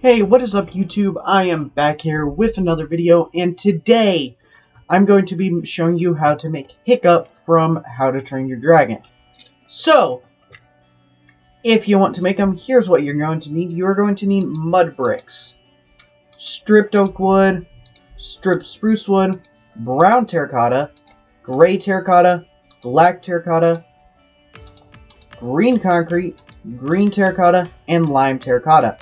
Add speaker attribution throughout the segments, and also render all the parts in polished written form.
Speaker 1: Hey, what is up YouTube? I am back here with another video, and today I'm going to be showing you how to make Hiccup from How to Train Your Dragon. So, if you want to make them, here's what you're going to need. You're going to need mud bricks, stripped oak wood, stripped spruce wood, brown terracotta, gray terracotta, black terracotta, green concrete, green terracotta, and lime terracotta.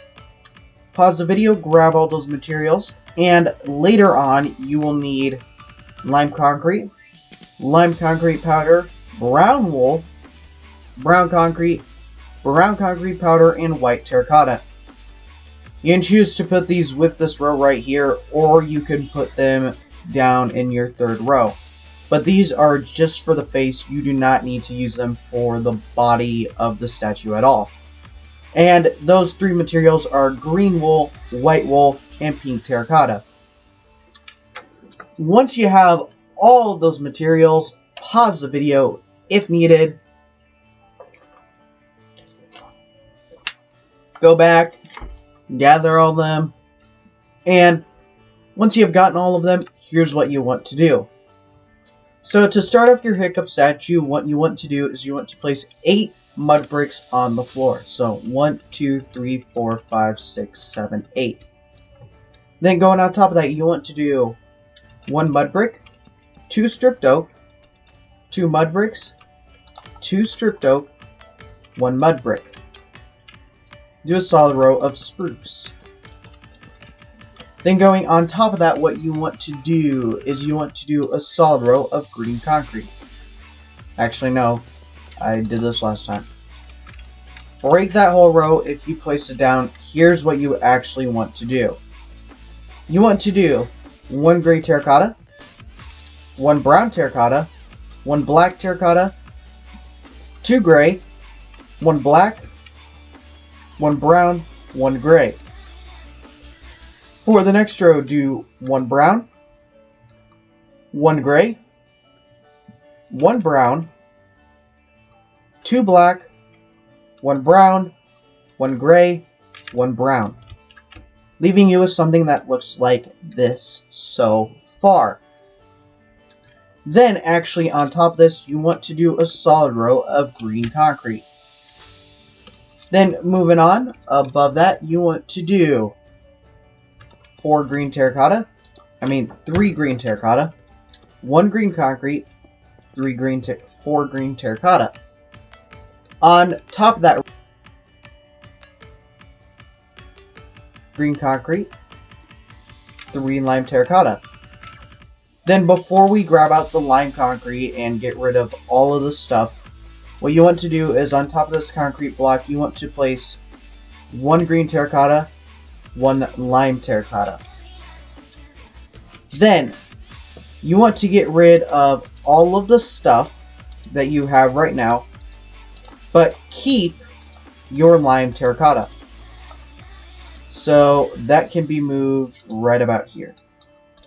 Speaker 1: Pause the video, grab all those materials, and later on you will need lime concrete powder, brown wool, brown concrete powder, and white terracotta. You can choose to put these with this row right here, or you can put them down in your third row. But these are just for the face. You do not need to use them for the body of the statue at all. And those three materials are green wool, white wool, and pink terracotta. Once you have all of those materials, pause the video if needed. Go back, gather all of them, and once you have gotten all of them, here's what you want to do. So to start off your Hiccup statue, what you want to do is you want to place 8 mud bricks on the floor. So 1, 2, 3, 4, 5, 6, 7, 8. Then going on top of that, you want to do 1 mud brick, 2 stripped oak, 2 mud bricks, 2 stripped oak, 1 mud brick. Do a solid row of spruce. Then going on top of that, what you want to do is you want to do a solid row of green concrete. Actually, no. I did this last time. Break that whole row. If you place it down, here's what you actually want to do. You want to do 1 gray terracotta, 1 brown terracotta, 1 black terracotta, 2 gray, 1 black, 1 brown, 1 gray. For the next row, do 1 brown, 1 gray, 1 brown, 2 black, 1 brown, 1 gray, 1 brown, leaving you with something that looks like this so far. Then, actually, on top of this, you want to do a solid row of green concrete. Then, moving on, above that, you want to do 3 green terracotta, 1 green concrete, 4 green terracotta. On top of that, green concrete, 3 lime terracotta. Then before we grab out the lime concrete and get rid of all of the stuff, what you want to do is on top of this concrete block, you want to place 1 green terracotta, 1 lime terracotta. Then, you want to get rid of all of the stuff that you have right now, but keep your lime terracotta. So that can be moved right about here.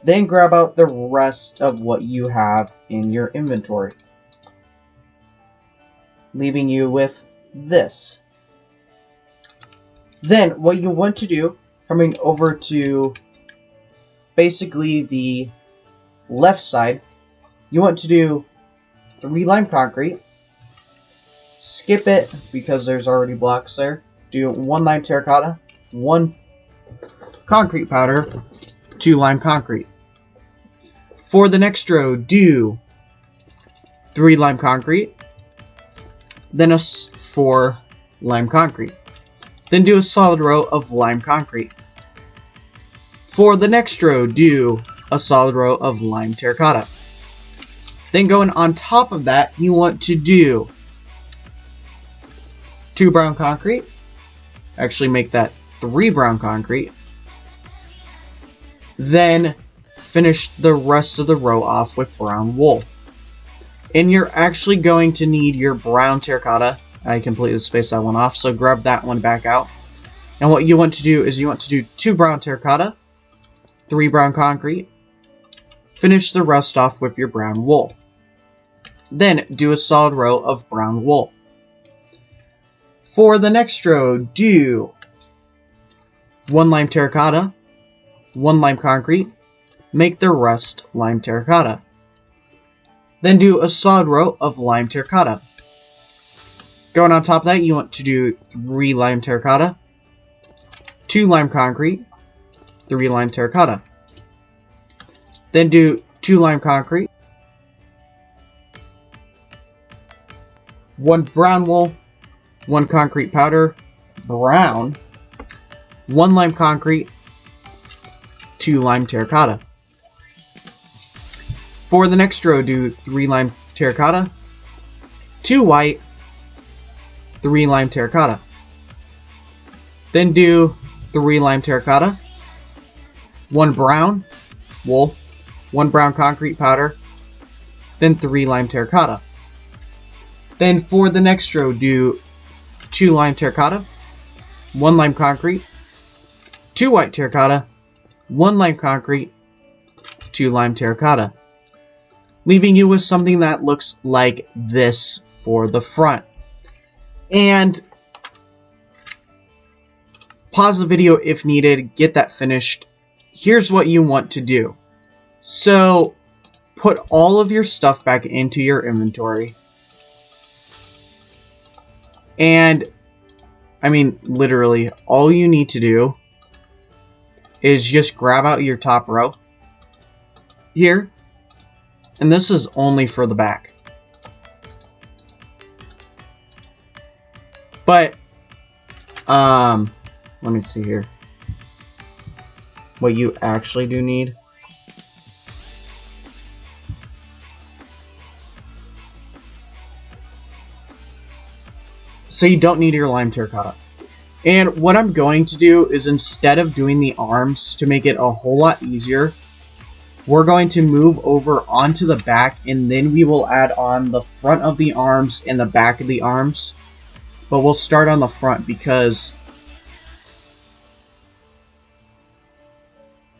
Speaker 1: Then grab out the rest of what you have in your inventory, leaving you with this. Then what you want to do, coming over to basically the left side, you want to do 3 lime concrete. Skip it because there's already blocks there. Do 1 lime terracotta, 1 concrete powder, 2 lime concrete. For the next row, do 3 lime concrete, then 4 lime concrete. Then do a solid row of lime concrete. For the next row, do a solid row of lime terracotta. Then going on top of that, you want to do 2 brown concrete. Actually make that 3 brown concrete. Then finish the rest of the row off with brown wool. And you're actually going to need your brown terracotta. I completely spaced that one off, so grab that one back out. And what you want to do is you want to do 2 brown terracotta, 3 brown concrete. Finish the rest off with your brown wool. Then do a solid row of brown wool. For the next row, do 1 lime terracotta, 1 lime concrete, make the rest lime terracotta. Then do a solid row of lime terracotta. Going on top of that, you want to do 3 lime terracotta, 2 lime concrete, 3 lime terracotta. Then do 2 lime concrete, 1 brown wool, 1 concrete powder, brown, 1 lime concrete, 2 lime terracotta. For the next row, do 3 lime terracotta, 2 white, 3 lime terracotta. Then do 3 lime terracotta, 1 brown wool, 1 brown concrete powder, then 3 lime terracotta. Then for the next row, do 2 lime terracotta, 1 lime concrete, 2 white terracotta, 1 lime concrete, 2 lime terracotta, leaving you with something that looks like this for the front. And pause the video if needed, get that finished. Here's what you want to do. So put all of your stuff back into your inventory. And I mean, literally, all you need to do is just grab out your top row here. And this is only for the back. But, let me see here. What you actually do need. So you don't need your lime terracotta. And what I'm going to do is, instead of doing the arms to make it a whole lot easier, we're going to move over onto the back, and then we will add on the front of the arms and the back of the arms. But we'll start on the front because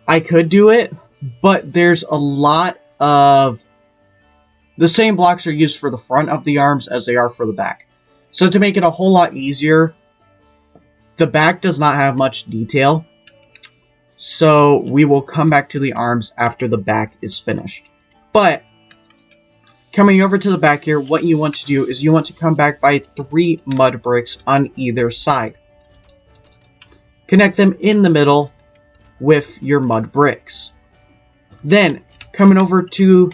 Speaker 1: I could do it, but there's a lot of the same blocks are used for the front of the arms as they are for the back. So to make it a whole lot easier, the back does not have much detail. So we will come back to the arms after the back is finished. But coming over to the back here, what you want to do is you want to come back by 3 mud bricks on either side. Connect them in the middle with your mud bricks. Then, coming over to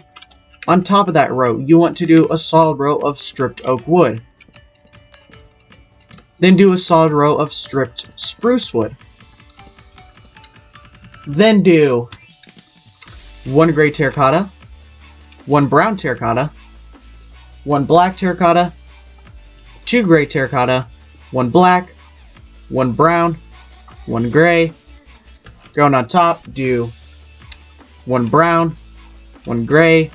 Speaker 1: on top of that row, you want to do a solid row of stripped oak wood. Then do a solid row of stripped spruce wood. Then do 1 gray terracotta, 1 brown terracotta, 1 black terracotta, 2 gray terracotta, 1 black, 1 brown, 1 gray. Going on top, do 1 brown, 1 gray,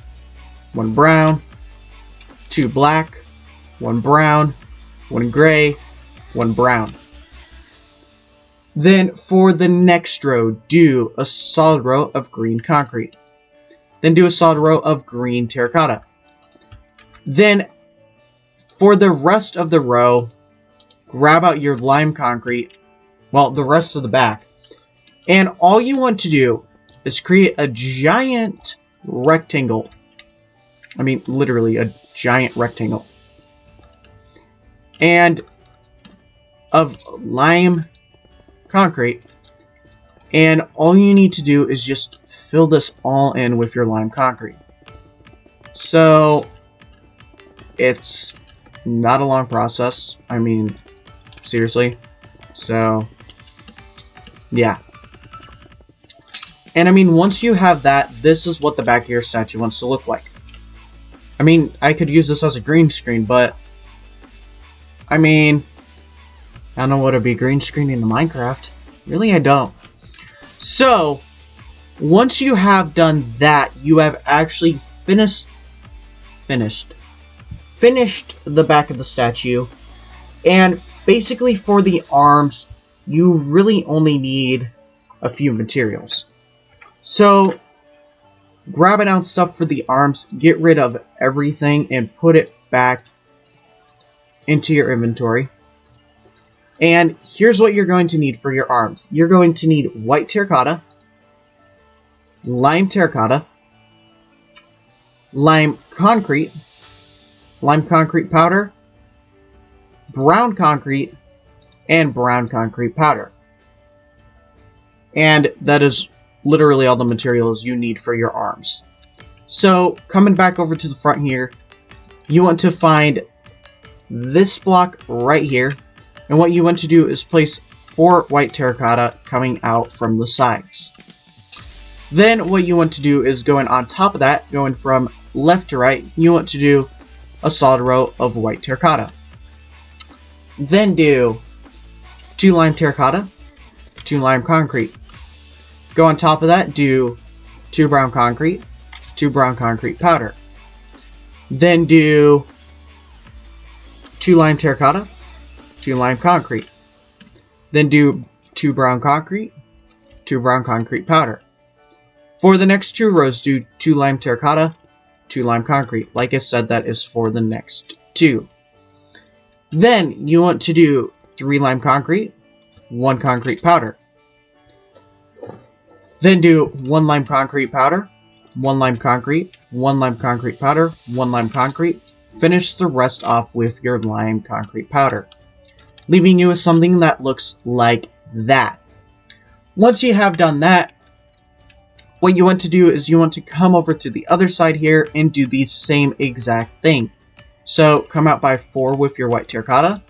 Speaker 1: 1 brown, 2 black, 1 brown, 1 gray, 1 brown. Then for the next row, do a solid row of green concrete. Then do a solid row of green terracotta. Then for the rest of the row, grab out your lime concrete, well, the rest of the back. And all you want to do is create a giant rectangle. I mean, literally a giant rectangle. And of lime concrete. And all you need to do is just fill this all in with your lime concrete. So it's not a long process. I mean, seriously. So yeah. And I mean, once you have that, this is what the back of your statue wants to look like. I mean, I could use this as a green screen, but I mean, I don't know what would be green screen in Minecraft. Really, I don't. So, once you have done that, you have actually finished the back of the statue. And basically for the arms, you really only need a few materials. So, grabbing out stuff for the arms, get rid of everything and put it back into your inventory. And here's what you're going to need for your arms. You're going to need white terracotta, lime terracotta, lime concrete powder, brown concrete, and brown concrete powder. And that is literally all the materials you need for your arms. So, coming back over to the front here, you want to find this block right here. And what you want to do is place 4 white terracotta coming out from the sides. Then what you want to do is going on top of that, going from left to right, you want to do a solid row of white terracotta. Then do 2 lime terracotta, 2 lime concrete. Go on top of that, do 2 brown concrete, 2 brown concrete powder. Then do 2 lime terracotta, 2 lime concrete. Then do 2 brown concrete, 2 brown concrete powder. For the next 2 rows, do 2 lime terracotta, 2 lime concrete. Like I said, that is for the next 2. Then you want to do 3 lime concrete, 1 concrete powder. Then do 1 lime concrete powder, 1 lime concrete, 1 lime concrete powder, 1 lime concrete. Finish the rest off with your lime concrete powder, leaving you with something that looks like that. Once you have done that, what you want to do is you want to come over to the other side here and do the same exact thing. So come out by 4 with your white terracotta.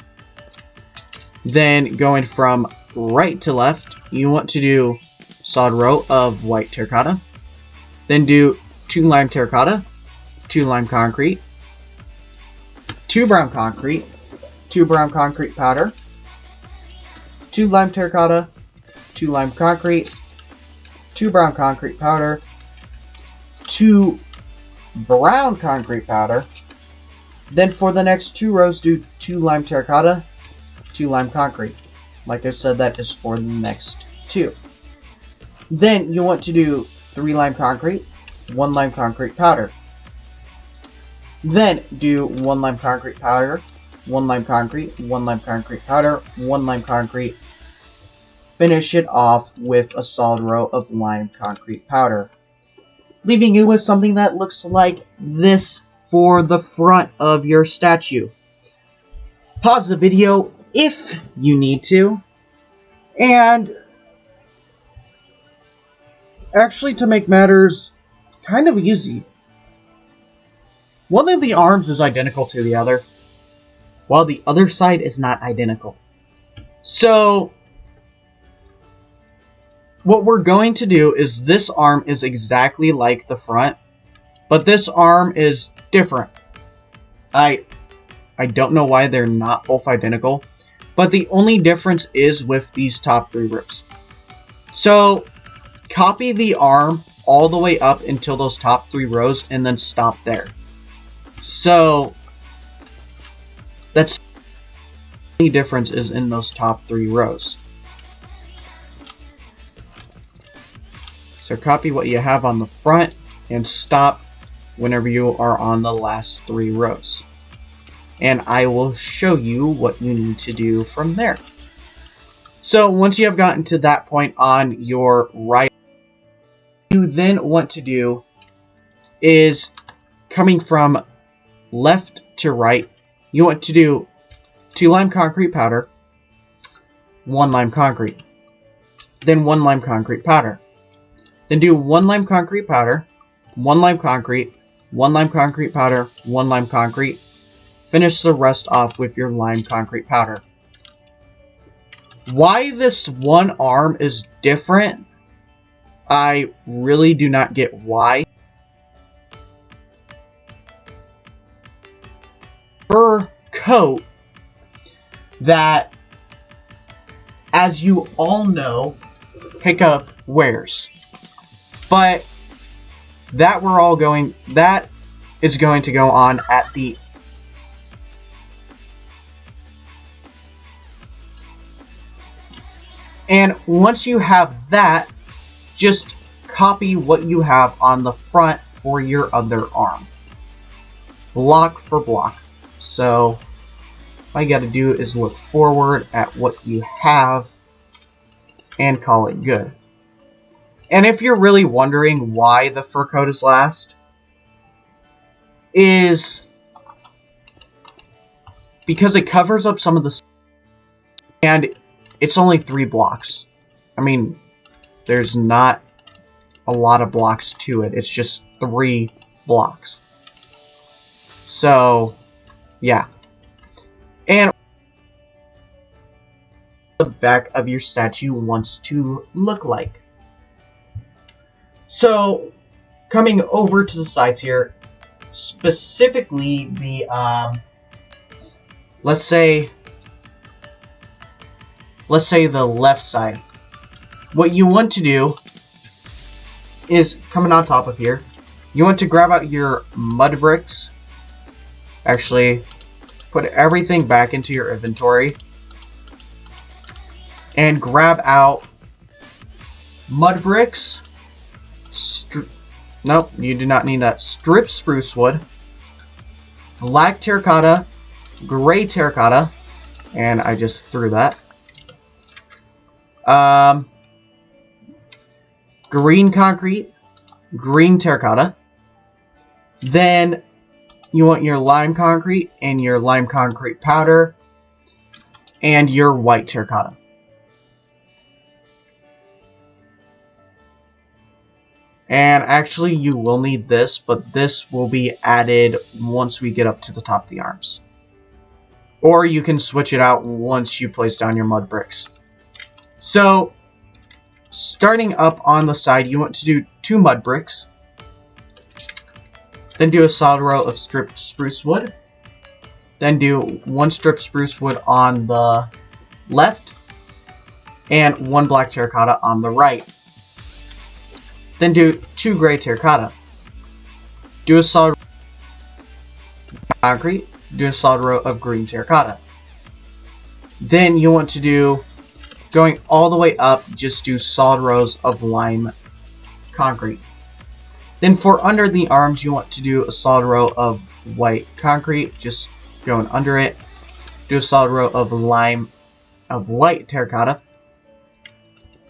Speaker 1: Then going from right to left, you want to do solid row of white terracotta. Then do 2 lime terracotta, 2 lime concrete, 2 brown concrete, 2 brown concrete powder, 2 lime terracotta, 2 lime concrete, 2 brown concrete powder, 2 brown concrete powder. Then for the next 2 rows, do 2 lime terracotta, 2 lime concrete. Like I said, that is for the next 2. Then you want to do 3 lime concrete, 1 lime concrete powder. Then do 1 lime concrete powder, 1 lime concrete, 1 lime concrete powder, 1 lime concrete. Finish it off with a solid row of lime concrete powder, leaving you with something that looks like this for the front of your statue. Pause the video if you need to, and actually, to make matters kind of easy, one of the arms is identical to the other, while the other side is not identical. So what we're going to do is this arm is exactly like the front, but this arm is different. I don't know why they're not both identical, but the only difference is with these top 3 ribs. So copy the arm all the way up until those top 3 rows and then stop there. So that's the only difference is in those top 3 rows. So copy what you have on the front and stop whenever you are on the last 3 rows. And I will show you what you need to do from there. So once you have gotten to that point on your right, what you then want to do is coming from left to right, you want to do 2 lime concrete powder, 1 lime concrete, then 1 lime concrete powder. Then do 1 lime concrete powder, 1 lime concrete, 1 lime concrete powder, 1 lime concrete. Finish the rest off with your lime concrete powder. Why this one arm is different, I really do not get why. Fur coat that, as you all know, Hiccup wears. But that is going to go on at the and once you have that, just copy what you have on the front for your other arm, block for block. So All you got to do is look forward at what you have and call it good. And if you're really wondering why the fur coat is last, is because it covers up some of the, and it's only 3 blocks. I mean, there's not a lot of blocks to it. It's just 3 blocks. So, yeah. And the back of your statue wants to look like. So, coming over to the sides here, specifically the, let's say the left side. What you want to do is, coming on top of here, you want to grab out your mud bricks. Actually, put everything back into your inventory. And grab out mud bricks. Nope, you do not need that. Strip spruce wood. Black terracotta. Gray terracotta. And I just threw that. Green concrete. Green terracotta. Then you want your lime concrete and your lime concrete powder. And your white terracotta. And actually, you will need this, but this will be added once we get up to the top of the arms. Or you can switch it out once you place down your mud bricks. So, starting up on the side, you want to do 2 mud bricks. Then do a solid row of stripped spruce wood. Then do 1 stripped spruce wood on the left. And 1 black terracotta on the right. Then do 2 gray terracotta. Do a solid concrete. Do a solid row of green terracotta. Then you want to do, going all the way up, just do solid rows of lime concrete. Then for under the arms, you want to do a solid row of white concrete, just going under it. Do a solid row of white terracotta.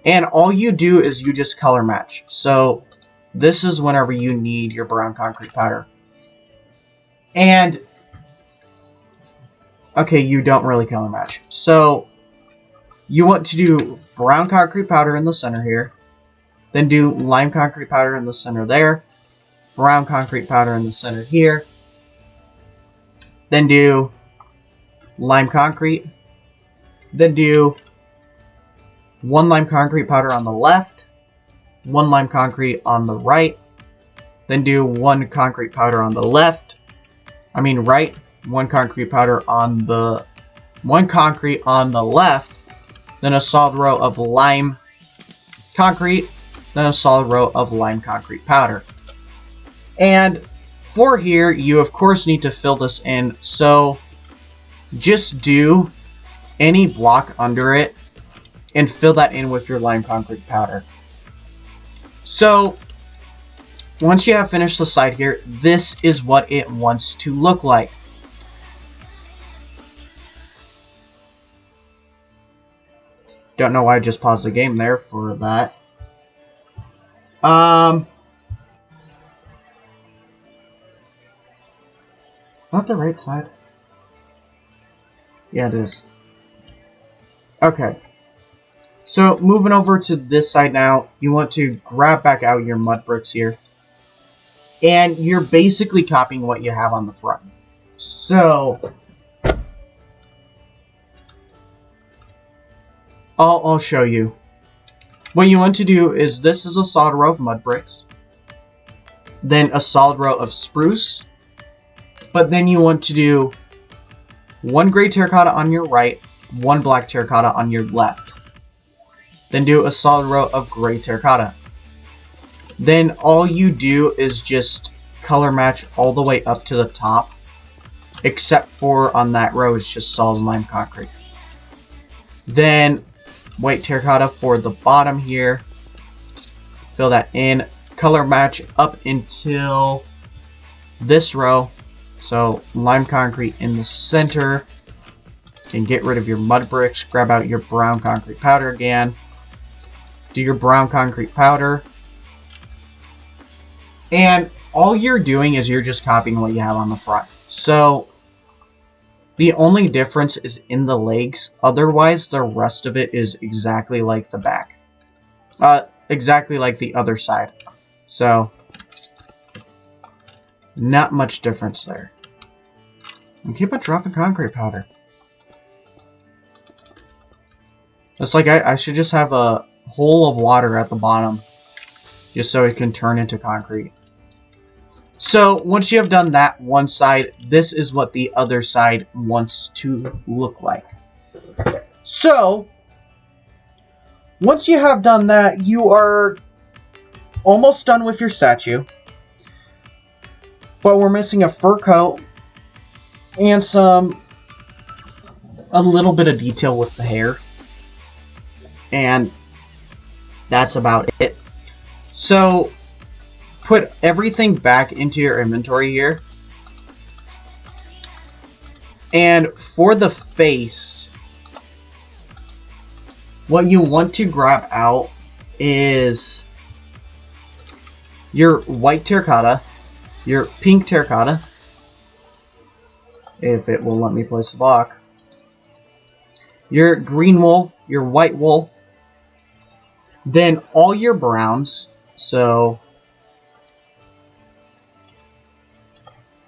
Speaker 1: And all you do is you just color match. So this is whenever you need your brown concrete powder. And, okay, you don't really color match. So you want to do brown concrete powder in the center here. Then do lime concrete powder in the center there. Brown concrete powder in the center here. Then do lime concrete. Then do 1 lime concrete powder on the left, 1 lime concrete on the right, then do 1 concrete powder on the right, 1 concrete powder on the, 1 concrete on the left, then a solid row of lime concrete, then a solid row of lime concrete powder. And for here, you of course need to fill this in, so just do any block under it and fill that in with your lime concrete powder. So, once you have finished the side here, this is what it wants to look like. Don't know why I just paused the game there for that. Not the right side. Yeah, it is. Okay. So, moving over to this side now, you want to grab back out your mud bricks here. And you're basically copying what you have on the front. So, I'll show you. What you want to do is, this is a solid row of mud bricks. Then a solid row of spruce. But then you want to do 1 gray terracotta on your right, 1 black terracotta on your left. Then do a solid row of gray terracotta. Then all you do is just color match all the way up to the top. Except for on that row, it's just solid lime concrete. Then white terracotta for the bottom here. Fill that in. Color match up until this row. So lime concrete in the center. And get rid of your mud bricks. Grab out your brown concrete powder again. Do your brown concrete powder. And all you're doing is you're just copying what you have on the front. So the only difference is in the legs. Otherwise, the rest of it is exactly like the back. Exactly like the other side. So not much difference there. And keep on dropping concrete powder. It's like I should just have a hole of water at the bottom. Just so it can turn into concrete. So, once you have done that one side, this is what the other side wants to look like. So, once you have done that, you are almost done with your statue. But we're missing a fur coat and a little bit of detail with the hair. And that's about it. So, put everything back into your inventory here. And for the face, what you want to grab out is your white terracotta, your pink terracotta, if it will let me place the block, your green wool, your white wool, then all your browns, so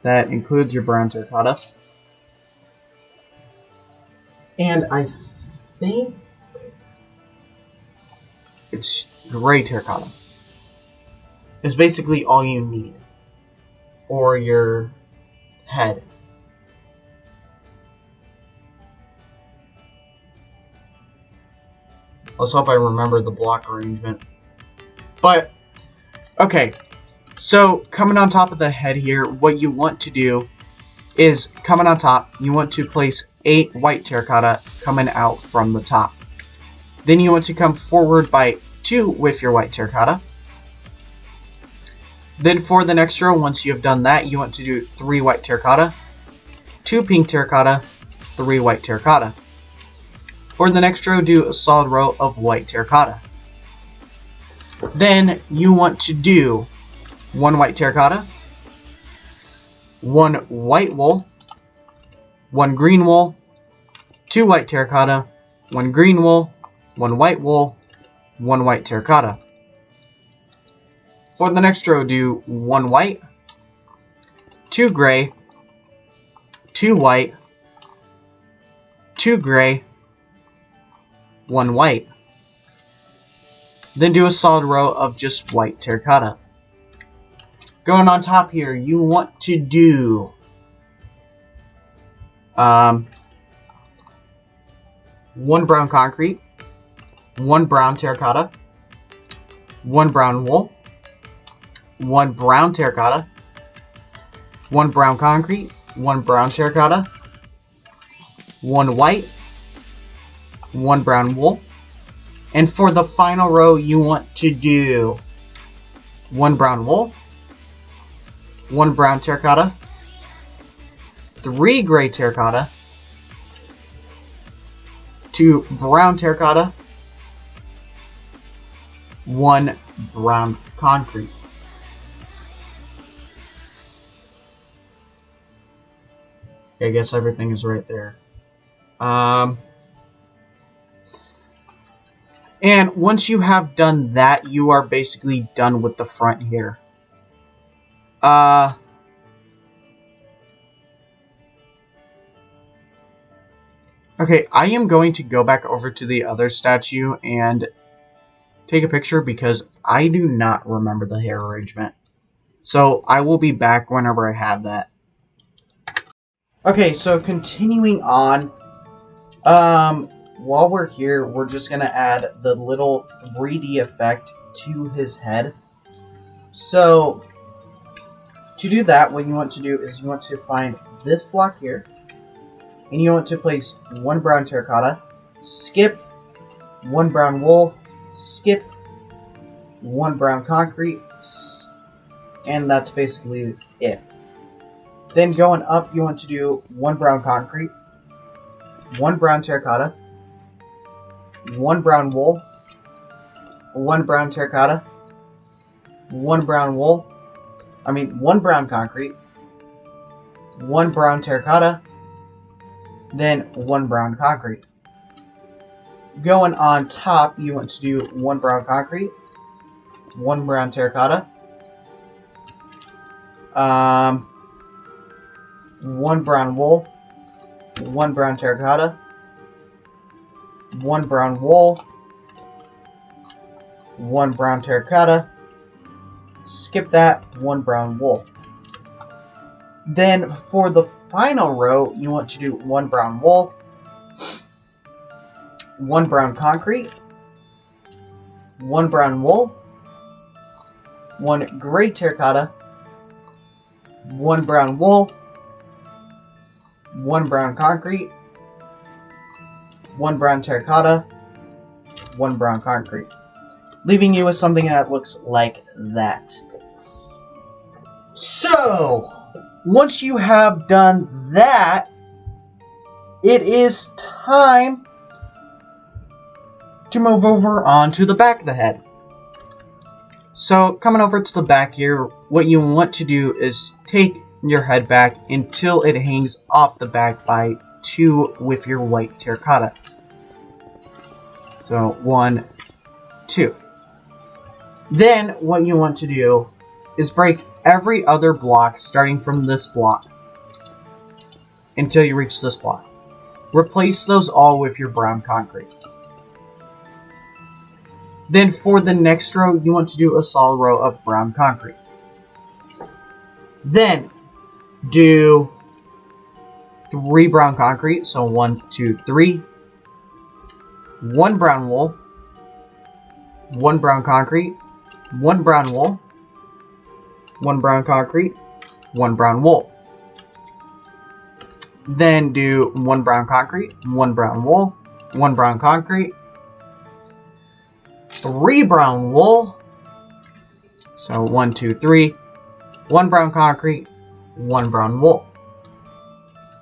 Speaker 1: that includes your brown terracotta. And I think it's gray terracotta. It's basically all you need for your head. Let's hope I remember the block arrangement. But, okay. So, coming on top of the head here, what you want to do is, coming on top, you want to place 8 white terracotta coming out from the top. Then you want to come forward by 2 with your white terracotta. Then for the next row, once you have done that, you want to do 3 white terracotta, 2 pink terracotta, 3 white terracotta. For the next row, do a solid row of white terracotta. Then you want to do 1 white terracotta, 1 white wool, 1 green wool, 2 white terracotta, 1 green wool, 1 white wool, 1 white terracotta. For the next row, do 1 white, 2 gray, 2 white, 2 gray, 1 white. Then do a solid row of just white terracotta. Going on top here, you want to do 1 brown concrete, 1 brown terracotta, 1 brown wool, 1 brown terracotta, 1 brown concrete, 1 brown terracotta, 1 white, 1 brown wool. And for the final row, you want to do 1 brown wool, 1 brown terracotta, 3 gray terracotta, 2 brown terracotta, 1 brown concrete. Okay, I guess everything is right there. And once you have done that, you are basically done with the front here. Okay, I am going to go back over to the other statue and take a picture because I do not remember the hair arrangement. So I will be back whenever I have that. Okay, so continuing on, while we're here, we're just going to add the little 3D effect to his head. So, to do that, what you want to do is you want to find this block here, and you want to place 1 brown terracotta, skip 1 brown wool, skip 1 brown concrete, and that's basically it. Then going up, you want to do 1 brown concrete, 1 brown terracotta, 1 brown wool, 1 brown terracotta, 1 brown wool, 1 brown concrete, 1 brown terracotta, then 1 brown concrete. Going on top, you want to do 1 brown concrete, 1 brown terracotta, 1 brown wool, 1 brown terracotta, 1 brown wool, 1 brown terracotta, skip that, 1 brown wool. Then for the final row, you want to do 1 brown wool, 1 brown concrete, 1 brown wool, 1 gray terracotta, 1 brown wool, 1 brown concrete, 1 brown terracotta, 1 brown concrete, leaving you with something that looks like that. So, once you have done that, it is time to move over onto the back of the head. So, coming over to the back here, what you want to do is take your head back until it hangs off the back by 2 with your white terracotta. So 1, 2. Then what you want to do is break every other block starting from this block until you reach this block. Replace those all with your brown concrete. Then for the next row, you want to do a solid row of brown concrete. Then do 3 brown concrete, so 1, 2, 3. 1 brown wool, 1 brown concrete, 1 brown wool, 1 brown concrete, 1 brown wool. Then do 1 brown concrete, 1 brown wool, 1 brown concrete, 3 brown wool, so 1, 2, 3, 1 brown concrete, 1 brown wool.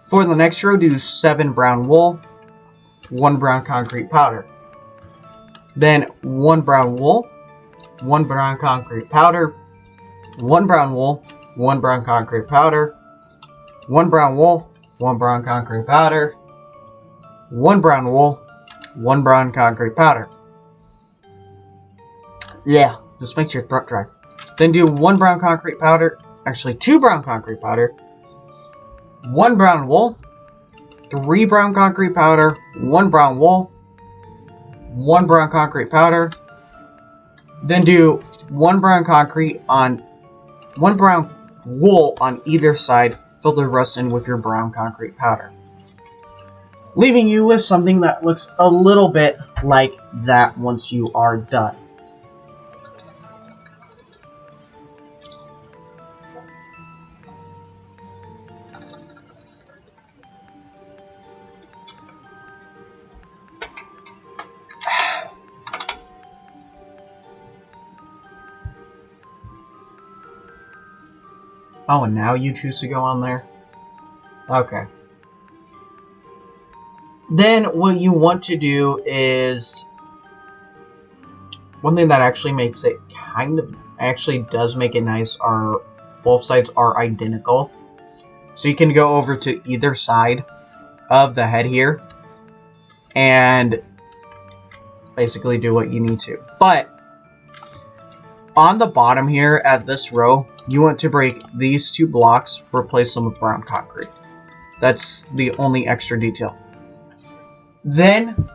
Speaker 1: For the next row, do 7 brown wool, 1 brown concrete powder. Then 1 brown wool, 1 brown concrete powder, 1 brown wool, 1 brown concrete powder, 1 brown wool, 1 brown concrete powder, 1 brown wool, 1 brown concrete powder. Yeah, just makes your throat dry. Then do 1 brown concrete powder, actually 2 brown concrete powder, 1 brown wool, 3 brown concrete powder, 1 brown wool, 1 brown concrete powder. Then do 1 brown concrete on 1 brown wool on either side. Fill the rest in with your brown concrete powder, leaving you with something that looks a little bit like that once you are done. Oh, and now you choose to go on there? Okay. Then what you want to do is... one thing that actually makes it actually does make it nice are both sides are identical. So you can go over to either side of the head here and basically do what you need to. But on the bottom here at this row, you want to break these 2 blocks, replace them with brown concrete. That's the only extra detail. Then,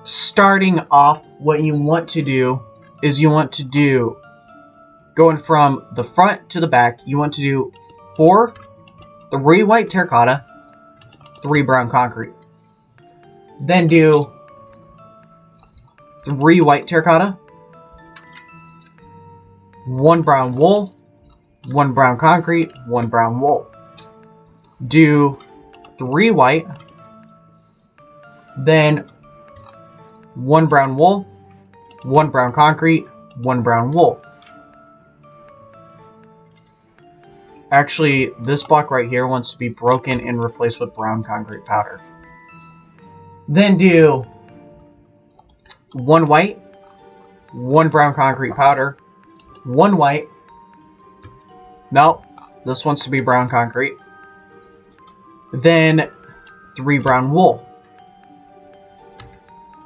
Speaker 1: starting off, what you want to do is going from the front to the back, you want to do 3 white terracotta, 3 brown concrete. Then do 3 white terracotta, 1 brown wool, 1 brown concrete, 1 brown wool. Do 3 white, then 1 brown wool, 1 brown concrete, 1 brown wool. Actually, this block right here wants to be broken and replaced with brown concrete powder. Then do 1 white, 1 brown concrete powder, 1 white. Nope, this wants to be brown concrete. Then 3 brown wool.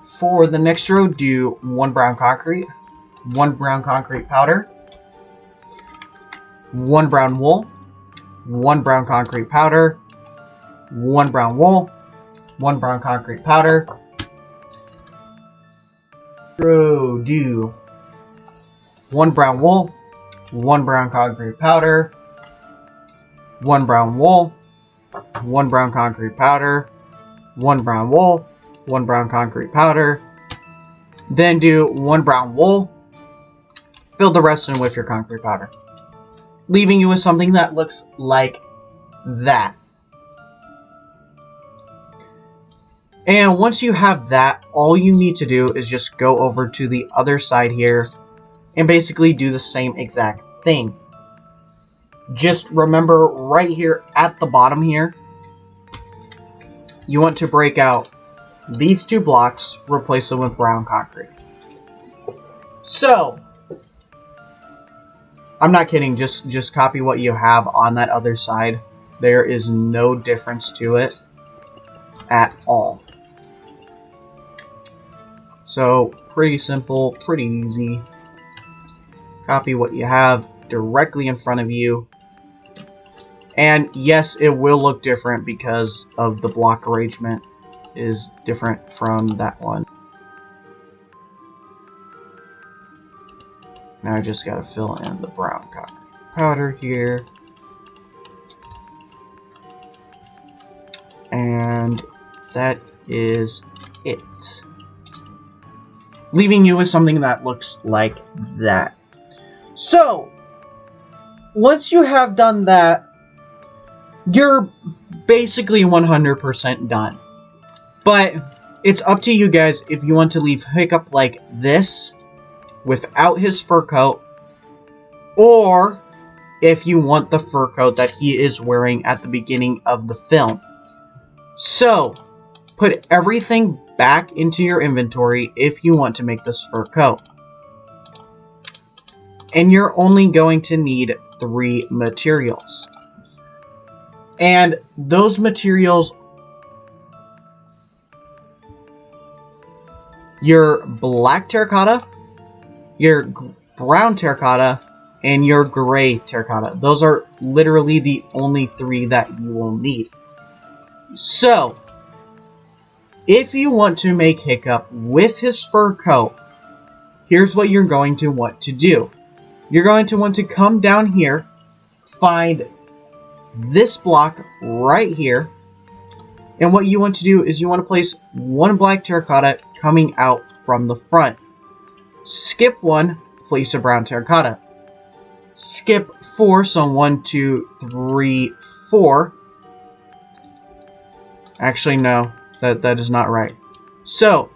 Speaker 1: For the next row, do 1 brown concrete, 1 brown concrete powder, 1 brown wool, 1 brown concrete powder, 1 brown wool, 1 brown concrete powder. Row do 1 brown wool, 1 brown concrete powder, 1 brown wool, 1 brown concrete powder, 1 brown wool, 1 brown concrete powder. Then do 1 brown wool. Fill the rest in with your concrete powder, leaving you with something that looks like that. And once you have that, all you need to do is just go over to the other side here and basically do the same exact thing. Just remember right here at the bottom here, you want to break out these 2 blocks, replace them with brown concrete. So, I'm not kidding, just copy what you have on that other side. There is no difference to it at all. So, pretty simple, pretty easy. Copy what you have directly in front of you. And yes, it will look different because of the block arrangement is different from that one. Now I just gotta fill in the brown concrete powder here. And that is it. Leaving you with something that looks like that. So, once you have done that, you're basically 100% done. But it's up to you guys if you want to leave Hiccup like this, without his fur coat, or if you want the fur coat that he is wearing at the beginning of the film. So, put everything back into your inventory if you want to make this fur coat. And you're only going to need 3 materials. And those materials, your black terracotta, your brown terracotta, and your gray terracotta. Those are literally the only 3 that you will need. So, if you want to make Hiccup with his fur coat, here's what you're going to want to do. You're going to want to come down here, find this block right here, and what you want to do is you want to place 1 black terracotta coming out from the front. Skip 1, place a brown terracotta. Skip 4, so 1, 2, 3, 4. Actually, no, that is not right. So,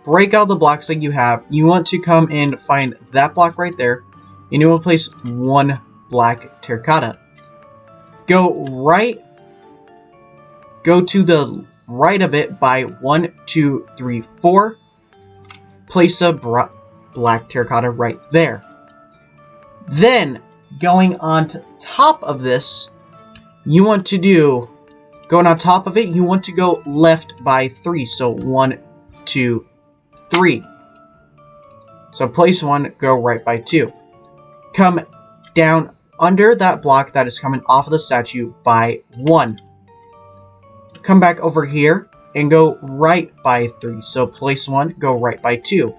Speaker 1: break out the blocks that you have. You want to come and find that block right there, and you will place 1 black terracotta. Go to the right of it by 1, 2, 3, 4. Place a black terracotta right there. Then, going on top of this, you want to do, going on top of it, you want to go left by 3. So 1, 2, 3. So place 1, go right by 2. Come down under that block that is coming off of the statue by 1. Come back over here and go right by 3. So place 1, go right by 2.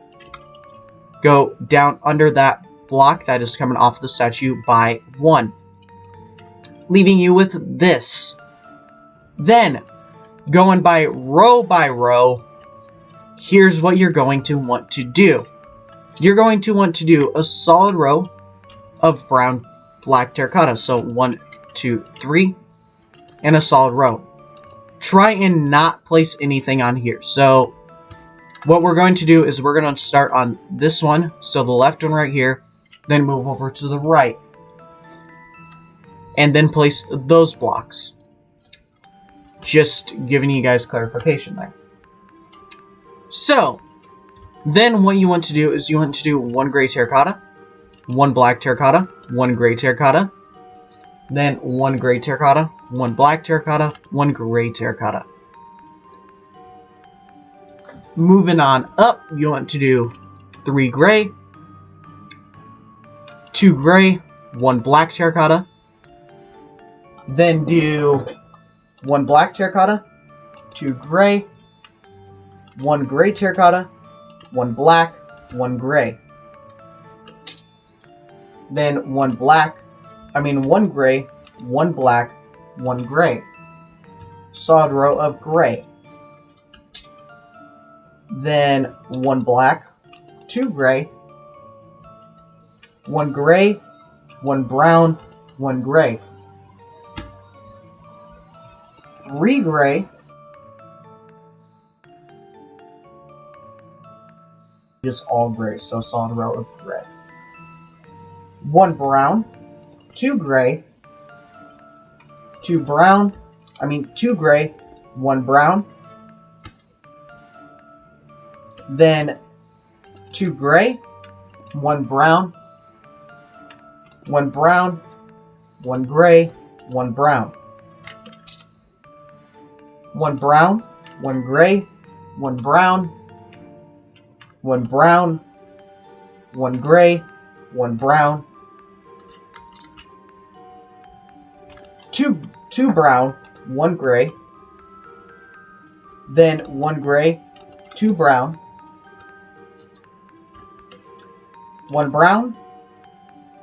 Speaker 1: Go down under that block that is coming off the statue by 1. Leaving you with this. Then, going by row, here's what you're going to want to do. You're going to want to do a solid row of black terracotta. So 1, 2, 3, and a solid row. Try and not place anything on here. So what we're going to do is we're going to start on this one, so the left one right here, then move over to the right. and then place those blocks. Just giving you guys clarification there. So, then what you want to do is you want to do 1 gray terracotta, 1 black terracotta, 1 gray terracotta, then 1 gray terracotta, 1 black terracotta, 1 gray terracotta. Moving on up, you want to do 3 gray, 2 gray, 1 black terracotta, then do 1 black terracotta, 2 gray, 1 gray terracotta, 1 black, 1 gray. Then 1 gray, 1 black, 1 gray. Solid row of gray. Then 1 black, 2 gray, 1 gray, 1 brown, 1 gray. 3 gray, just all gray, so solid row of gray. 1 brown, 2 gray, 2 gray, 1 brown, then 2 gray, 1 brown, 1 brown, 1 gray, 1 brown. 1 brown, 1 gray, 1 brown, 1 brown, 1 gray, 1 brown, 2 brown, 1 gray, then 1 gray, 2 brown, 1 brown,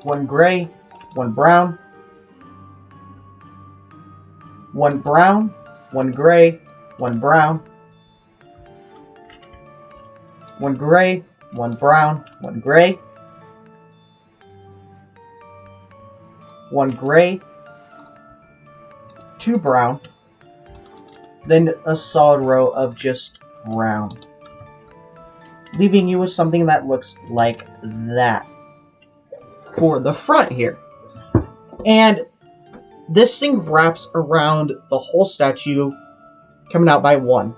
Speaker 1: 1 gray, 1 brown, 1 brown, 1 gray, 1 brown, 1 gray, 1 brown, 1 gray, 1 gray, 2 brown, then a solid row of just brown, leaving you with something that looks like that for the front here. And this thing wraps around the whole statue, coming out by 1,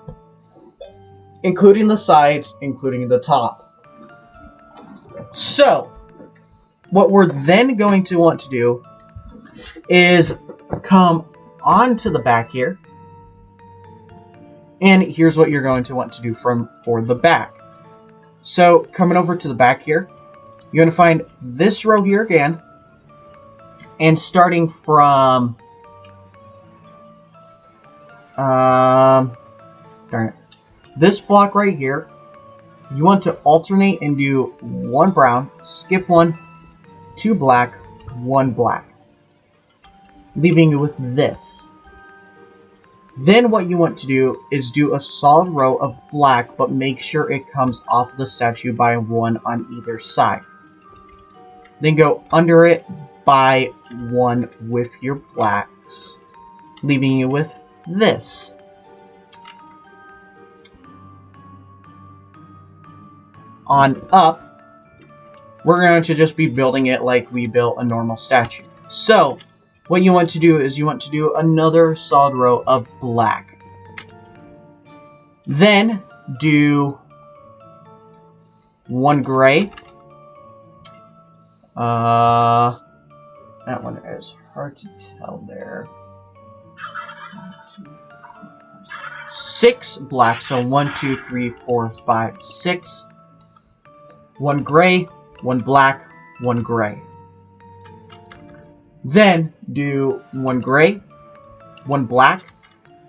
Speaker 1: including the sides, including the top. So, what we're then going to want to do is come onto the back here, and here's what you're going to want to do for the back. So, coming over to the back here, you're going to find this row here again, and starting from this block right here, you want to alternate and do 1 brown, skip 1, 2 black, 1 black, leaving you with this. Then what you want to do is do a solid row of black, but make sure it comes off the statue by 1 on either side. Then go under it by 1 with your blacks, leaving you with this. On up, we're going to just be building it like we built a normal statue. So, what you want to do is you want to do another solid row of black. Then, do 1 gray. That one is hard to tell there. 6 black, so 1, 2, 3, 4, 5, 6. 1 gray, 1 black, 1 gray. Then do 1 gray, 1 black,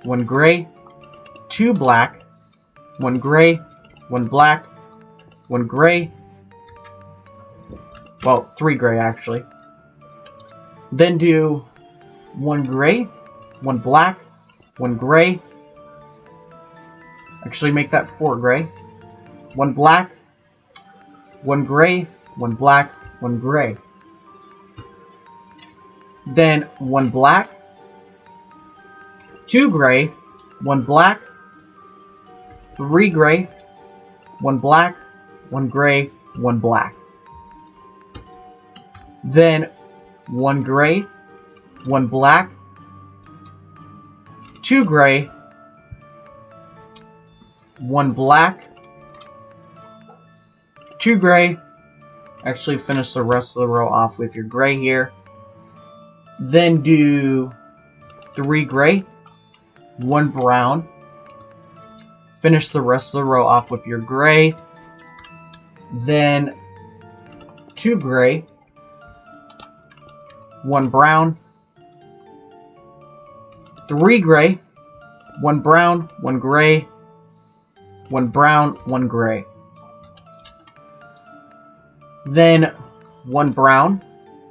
Speaker 1: 1 gray, 2 black, 1 gray, 1 black, 1 gray. Well, 3 gray actually. Then do 1 gray, 1 black, 1 gray. Actually make that 4 gray. 1 black, 1 gray, 1 black, 1 gray. Then 1 black, 2 gray, 1 black, 3 gray, 1 black, 1 gray, 1 black. Then 1 gray, 1 black, 2 gray, 1 black, 2 gray. Actually, finish the rest of the row off with your gray here. Then do 3 gray, 1 brown. Finish the rest of the row off with your gray. Then 2 gray, 1 brown, 3 gray, 1 brown, 1 gray, 1 brown, 1 gray. Then 1 brown,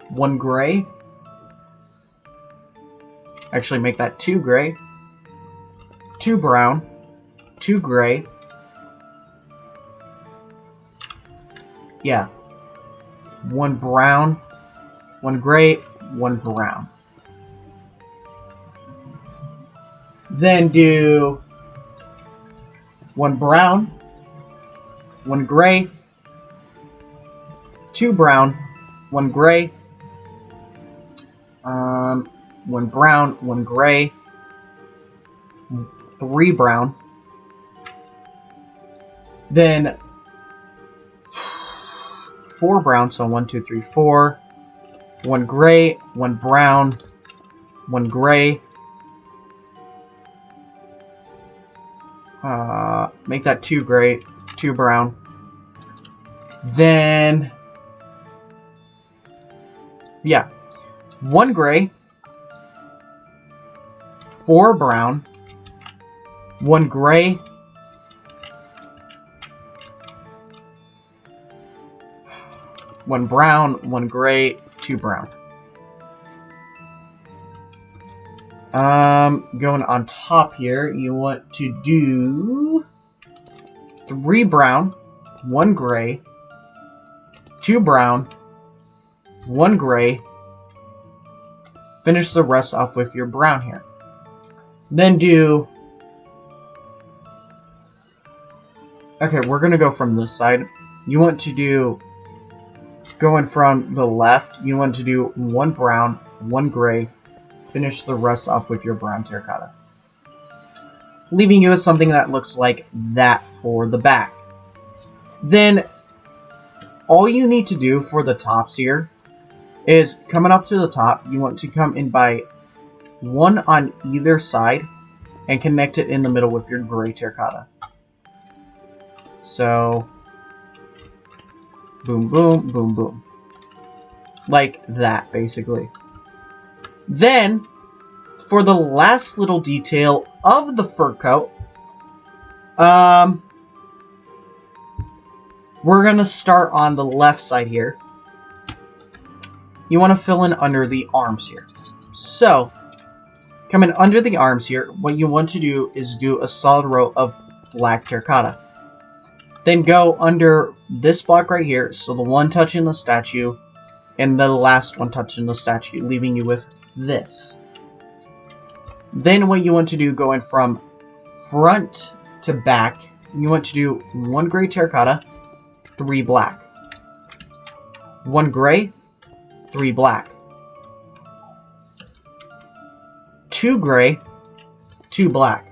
Speaker 1: 1 gray. Actually, make that 2 gray, 2 brown, 2 gray. Yeah. 1 brown, 1 gray, 1 brown. Then do 1 brown, 1 gray, 2 brown, 1 gray, 1 brown, 1 gray, 3 brown. Then 4 brown, so 1, 2, 3, 4. 1 gray, 1 brown, 1 gray. Make that 2 gray, 2 brown. Then, yeah, 1 gray, 4 brown, 1 gray, 1 brown, 1 gray, 2 brown. Going on top here, you want to do 3 brown, 1 gray, 2 brown, 1 gray. Finish the rest off with your brown here. Then do... Okay, we're gonna go from this side. You want to do... Going from the left, you want to do 1 brown, 1 gray. Finish the rest off with your brown terracotta. Leaving you with something that looks like that for the back. Then, all you need to do for the tops here is coming up to the top, you want to come in by 1 on either side and connect it in the middle with your gray terracotta. So, boom, boom, boom, boom. Like that, basically. Then, for the last little detail of the fur coat, we're going to start on the left side here. You want to fill in under the arms here. So, coming under the arms here, what you want to do is do a solid row of black terracotta. Then go under this block right here, so the one touching the statue, and the last one touching the statue, leaving you with this. Then what you want to do, going from front to back, you want to do 1 gray terracotta, 3 black. 1 gray, 3 black. 2 gray, 2 black.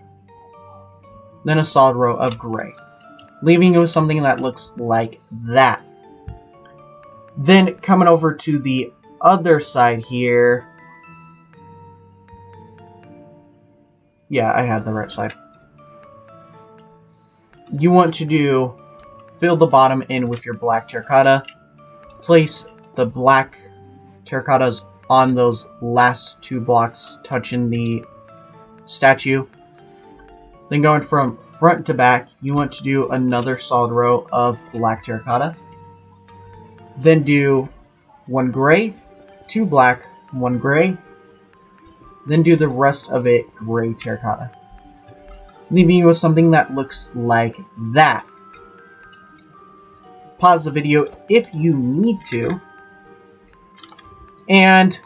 Speaker 1: Then a solid row of gray, leaving you with something that looks like that. Then coming over to the other side here. Yeah, I had the right side. You want to do, fill the bottom in with your black terracotta. Place the black terracottas on those last 2 blocks touching the statue. Then going from front to back, you want to do another solid row of black terracotta. Then do 1 gray, 2 black, 1 gray. Then do the rest of it gray terracotta, leaving you with something that looks like that. Pause the video if you need to. And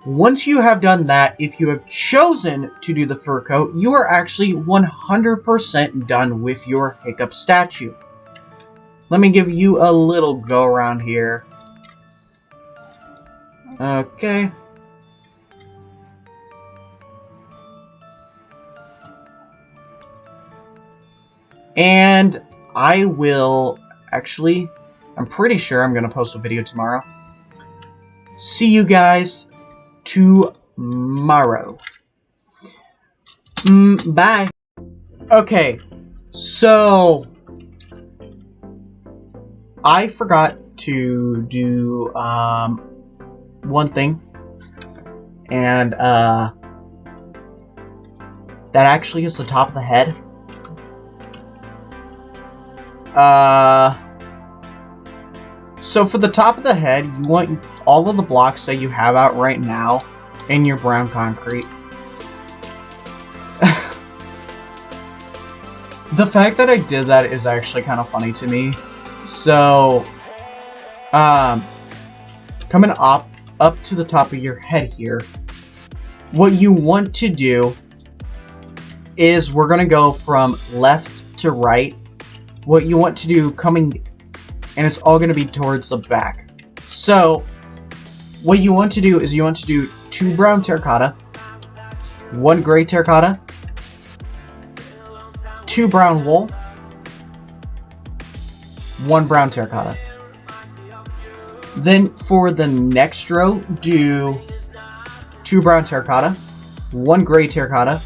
Speaker 1: once you have done that, if you have chosen to do the fur coat, you are actually 100% done with your Hiccup statue. Let me give you a little go around here. Okay. And I will actually, I'm pretty sure I'm going to post a video tomorrow. See you guys tomorrow. Bye. Okay, so I forgot to do one thing, and that actually is the top of the head. So for the top of the head, you want all of the blocks that you have out right now in your brown concrete. The fact that I did that is actually kind of funny to me. So, coming up to the top of your head here, what you want to do is we're going to go from left to right. What you want to do coming, and it's all going to be towards the back. So, what you want to do is you want to do 2 brown terracotta, 1 gray terracotta, 2 brown wool, 1 brown terracotta. Then for the next row, do 2 brown terracotta, 1 gray terracotta,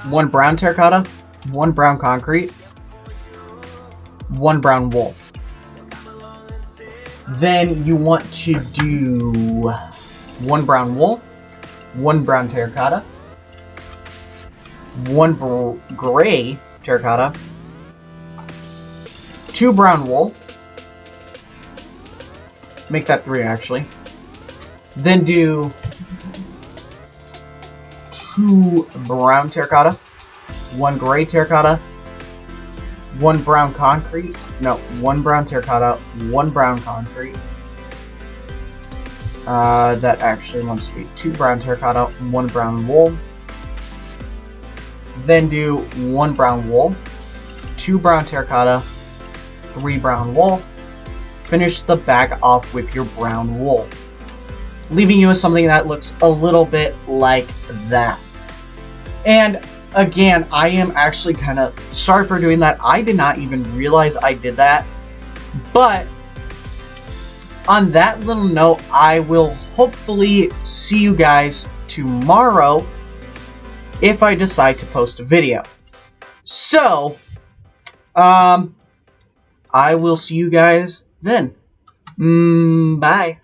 Speaker 1: 1 brown terracotta, 1 brown concrete, 1 brown wool. Then you want to do 1 brown wool, 1 brown terracotta, 1 gray terracotta, 2 brown wool. Make that 3 actually. Then do 2 brown terracotta, 1 gray terracotta, 1 brown concrete. No, 1 brown terracotta, 1 brown concrete. That actually wants to be 2 brown terracotta, 1 brown wool. Then do 1 brown wool, 2 brown terracotta, 3 brown wool. Finish the back off with your brown wool, leaving you with something that looks a little bit like that. And again, I am actually kind of sorry for doing that. I did not even realize I did that. But on that little note, I will hopefully see you guys tomorrow if I decide to post a video. So, I will see you guys then. Bye.